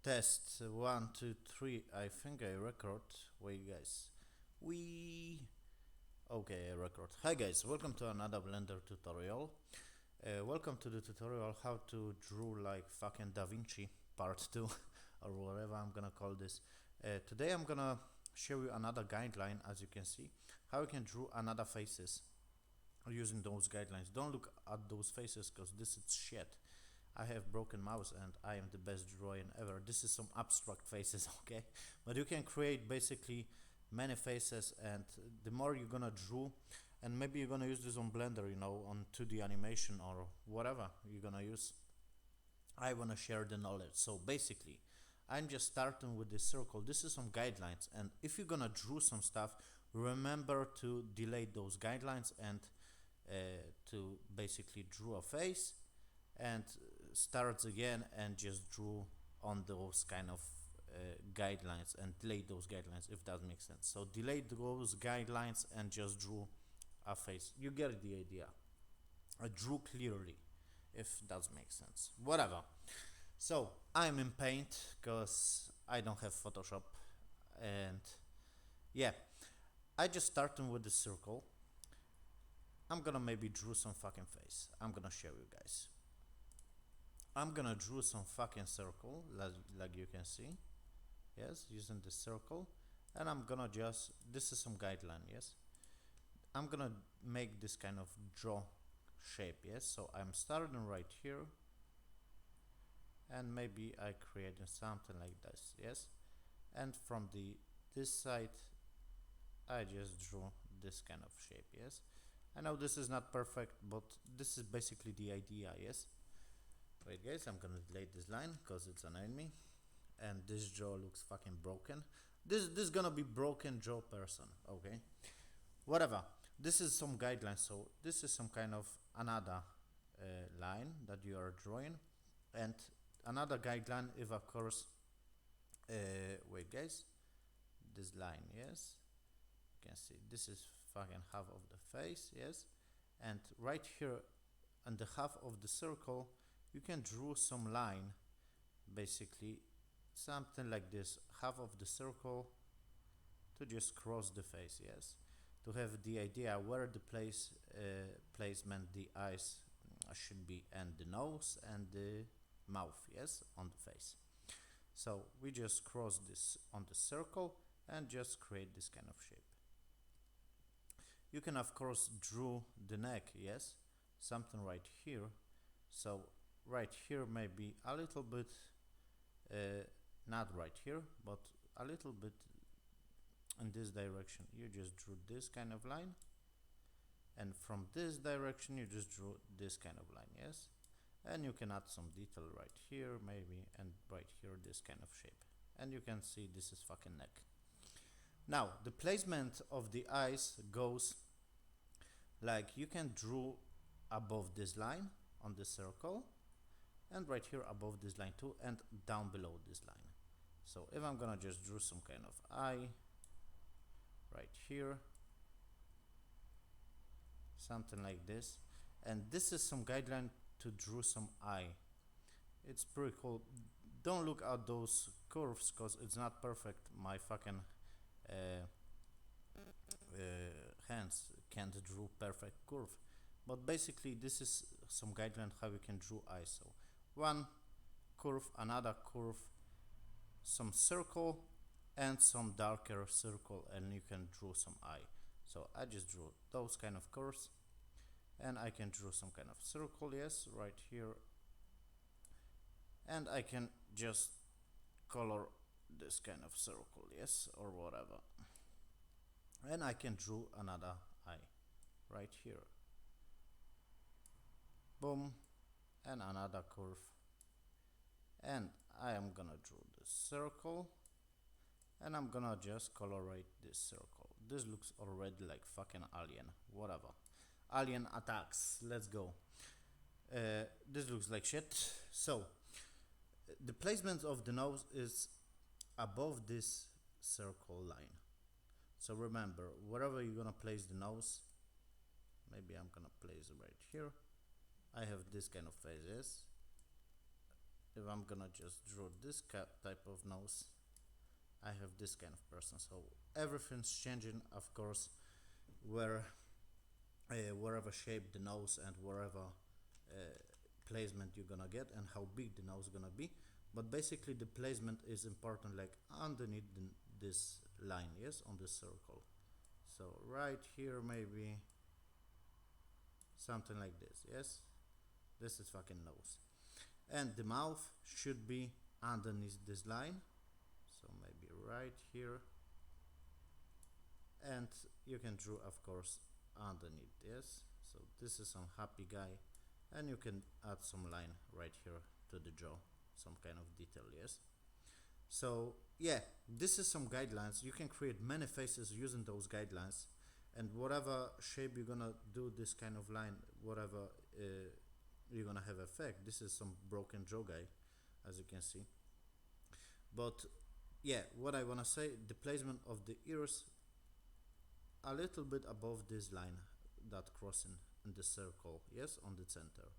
Test 1, 2, 3. I think I record. Wait, guys. We okay. I record. Hi, guys. Welcome to another Blender tutorial. Welcome to the tutorial how to draw like fucking Da Vinci Part 2 or whatever I'm gonna call this. Today I'm gonna show you another guideline, as you can see, how you can draw another faces using those guidelines. Don't look at those faces because this is shit. I have broken mouse and I am the best drawing ever. This is some abstract faces, okay? But you can create basically many faces, and the more you're gonna draw, and maybe you're gonna use this on Blender, you know, on 2D animation or whatever you're gonna use. I wanna share the knowledge. So basically, I'm just starting with this circle. This is some guidelines, and if you're gonna draw some stuff, remember to delete those guidelines and to basically draw a face and starts again and just draw on those kind of guidelines and delete those guidelines, if that makes sense. So delete those guidelines and just draw a face. You get the idea. I drew clearly, if that makes sense. Whatever. So I'm in Paint because I don't have Photoshop, and yeah, I just started with the circle. I'm gonna maybe draw some fucking face. I'm gonna show you guys. I'm gonna draw some fucking circle, like you can see, yes, using the circle, and I'm gonna just, this is some guideline, yes, I'm gonna make this kind of draw shape, yes. So I'm starting right here, and maybe I creating something like this, yes, and from this side I just draw this kind of shape, yes. I know this is not perfect, but this is basically the idea, yes. Wait, guys, I'm gonna delete this line because it's annoying me, and this jaw looks fucking broken. This gonna be broken jaw person, okay? Whatever. This is some guidelines, so this is some kind of another line that you are drawing, and another guideline if of course. Wait, guys, this line, yes, you can see this is fucking half of the face, yes, and right here on the half of the circle you can draw some line, basically something like this, half of the circle, to just cross the face, yes, to have the idea where the placement the eyes should be, and the nose and the mouth, yes, on the face. So we just cross this on the circle and just create this kind of shape. You can of course draw the neck, yes, something right here. So right here maybe a little bit, not right here, but a little bit in this direction. You just drew this kind of line, and from this direction you just drew this kind of line, yes, and you can add some detail right here maybe, and right here this kind of shape, and you can see this is fucking neck. Now the placement of the eyes goes like, you can draw above this line on the circle, and right here above this line too, and down below this line. So if I'm gonna just draw some kind of eye right here, something like this, and this is some guideline to draw some eye. It's pretty cool. Don't look at those curves because it's not perfect. My fucking hands can't draw perfect curve, but basically this is some guideline how you can draw eyes. So one curve, another curve, some circle, and some darker circle, and you can draw some eye. So I just drew those kind of curves, and I can draw some kind of circle, yes, right here, and I can just color this kind of circle, yes, or whatever, and I can draw another eye right here, boom, and another curve, and I am gonna draw this circle, and I'm gonna just colorate this circle. This looks already like fucking alien, whatever. Alien attacks, let's go. This looks like shit. So the placement of the nose is above this circle line. So remember, wherever you're gonna place the nose, maybe I'm gonna place it right here. I have this kind of faces, if I'm gonna just draw this type of nose, I have this kind of person. So everything's changing, of course, where wherever shape the nose and wherever placement you're gonna get and how big the nose gonna be. But basically the placement is important, like underneath this line, yes, on the circle. So right here, maybe something like this, yes. This is fucking nose, and the mouth should be underneath this line, so maybe right here, and you can draw, of course, underneath this. So this is some happy guy, and you can add some line right here to the jaw, some kind of detail, yes. So yeah, this is some guidelines. You can create many faces using those guidelines, and whatever shape you're gonna do this kind of line, whatever you're gonna have effect. This is some broken jaw guy, as you can see. But yeah, what I wanna say, the placement of the ears a little bit above this line that crossing in the circle, yes, on the center.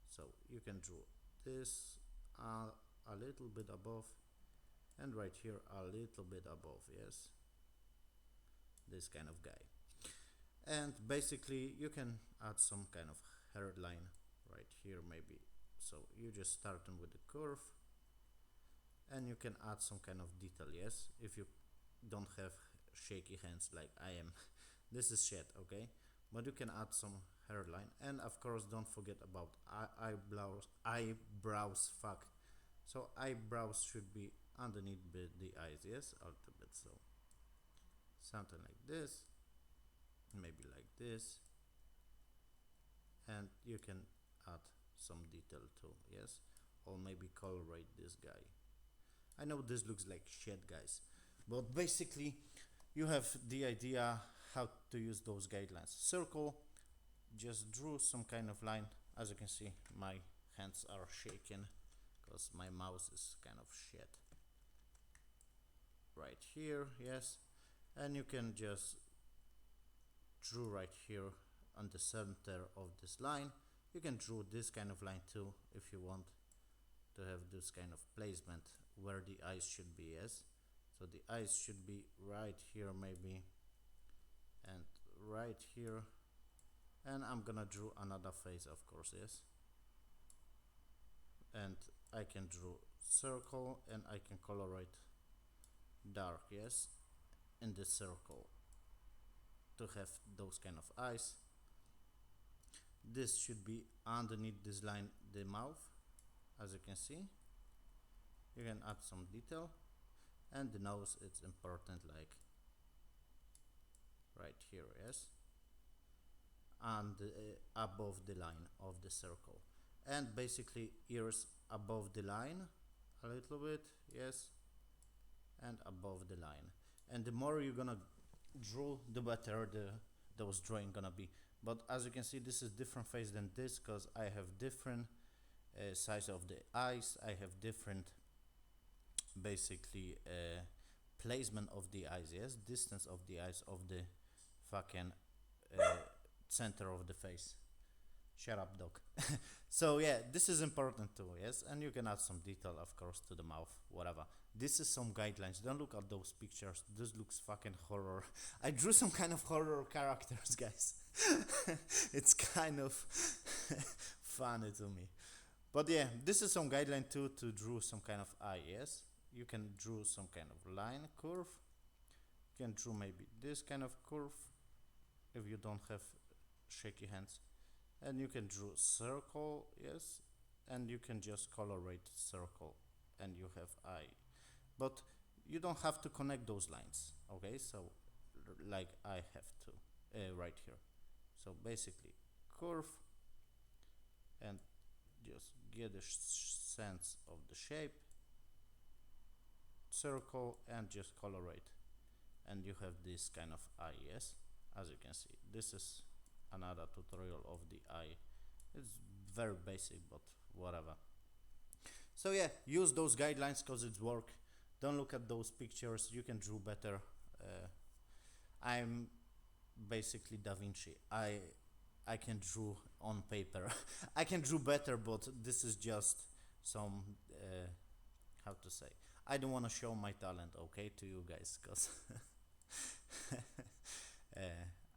So you can draw this a little bit above, and right here a little bit above, yes, this kind of guy. And basically you can add some kind of hairline right here, maybe. So you just starting with the curve, and you can add some kind of detail, yes, if you don't have shaky hands like I am. This is shit, okay, but you can add some hairline, and of course don't forget about eyebrows, fuck. So eyebrows should be underneath the eyes, yes, a little bit. So something like this, maybe like this, and you can add some detail too, yes, or maybe colorate this guy. I know this looks like shit, guys, but basically you have the idea how to use those guidelines. Circle, just drew some kind of line. As you can see, my hands are shaking because my mouse is kind of shit. Right here, yes, and you can just draw right here on the center of this line. You can draw this kind of line too if you want to have this kind of placement where the eyes should be, yes. So the eyes should be right here maybe, and right here, and I'm gonna draw another face, of course, yes. And I can draw circle, and I can colorate dark, yes, in the circle to have those kind of eyes. This should be underneath this line, the mouth, as you can see. You can add some detail, and the nose, it's important, like right here, yes, and above the line of the circle. And basically ears above the line a little bit, yes, and above the line. And the more you're gonna draw, the better those drawing gonna be. But as you can see, this is different face than this, because I have different size of the eyes. I have different basically placement of the eyes, yes, distance of the eyes of the fucking uh, center of the face. Shut up, dog. So yeah, this is important too, yes, and you can add some detail, of course, to the mouth, whatever. This is some guidelines. Don't look at those pictures. This looks fucking horror. I drew some kind of horror characters, guys. It's kind of funny to me. But yeah, this is some guideline too, to draw some kind of eye, yes. You can draw some kind of line, curve. You can draw maybe this kind of curve if you don't have shaky hands. And you can draw circle, yes, and you can just colorate circle, and you have eye. But you don't have to connect those lines, okay? So like I have to right here. So basically curve, and just get a sense of the shape, circle, and just colorate, and you have this kind of eye, yes, as you can see. This is another tutorial of the eye. It's very basic, but whatever. So yeah, use those guidelines because it's work. Don't look at those pictures. You can draw better. I'm basically Da Vinci. I can draw on paper. I can draw better, but this is just some how to say, I don't want to show my talent, okay, to you guys, because uh,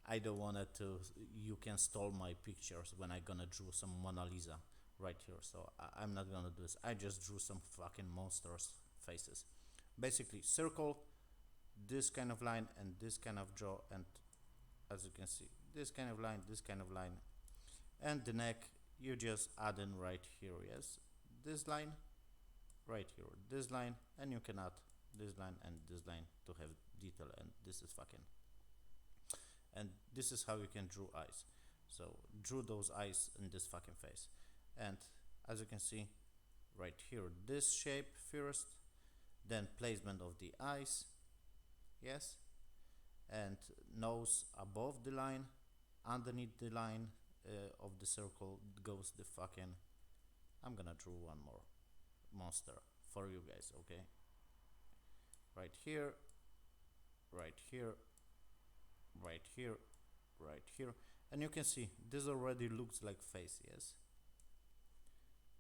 I don't want it to, you can stole my pictures when I gonna draw some Mona Lisa right here. So I'm not gonna do this. I just drew some fucking monsters faces. Basically circle, this kind of line and this kind of draw, and as you can see, this kind of line, this kind of line, and the neck you just add in right here. Yes, this line right here, this line, and you can add this line and this line to have detail, and this is fucking, and this is how you can draw eyes. So drew those eyes in this fucking face, and as you can see right here, this shape first, then placement of the eyes, yes, and nose above the line, underneath the line of the circle goes the fucking, I'm gonna draw one more monster for you guys, okay, right here, right here, right here, right here, and you can see this already looks like face, yes,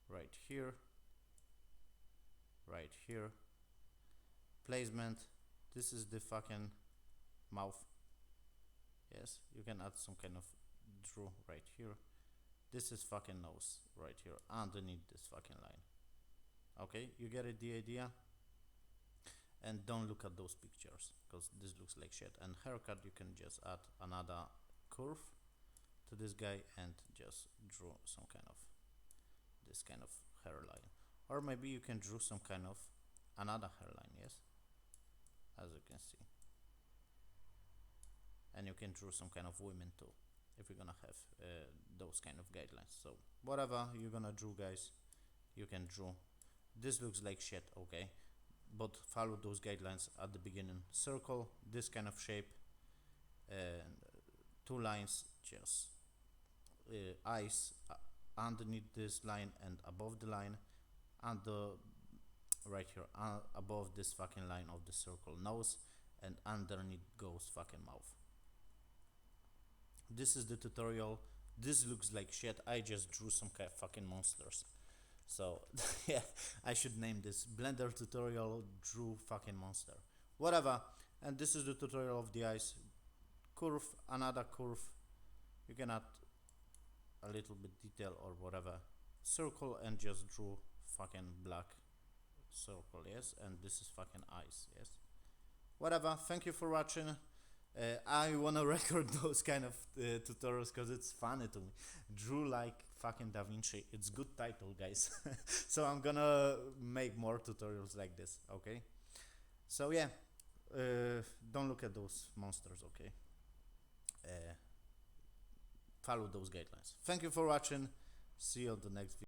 right here, right here, placement, this is the fucking mouth, yes, you can add some kind of draw right here, this is fucking nose right here underneath this fucking line, okay, you get it, the idea. And don't look at those pictures because this looks like shit. And haircut, you can just add another curve to this guy and just draw some kind of this kind of hairline, or maybe you can draw some kind of another hairline, yes, as you can see, and you can draw some kind of women too if you're gonna have those kind of guidelines. So whatever you're gonna draw, guys, you can draw. This looks like shit, okay, but follow those guidelines at the beginning. Circle, this kind of shape, and two lines, just eyes underneath this line and above the line, and right here above this fucking line of the circle, nose, and underneath goes fucking mouth. This is the tutorial. This looks like shit. I just drew some kind of fucking monsters. So yeah, I should name this Blender tutorial drew fucking monster. Whatever. And this is the tutorial of the eyes. Curve, another curve. You can add a little bit detail or whatever. Circle and just draw fucking black circle, yes. And this is fucking eyes, yes. Whatever. Thank you for watching. I wanna record those kind of tutorials because it's funny to me. Drew like fucking Da Vinci. It's good title, guys. So I'm gonna make more tutorials like this, okay? So yeah, don't look at those monsters, okay? Follow those guidelines. Thank you for watching. See you on the next video.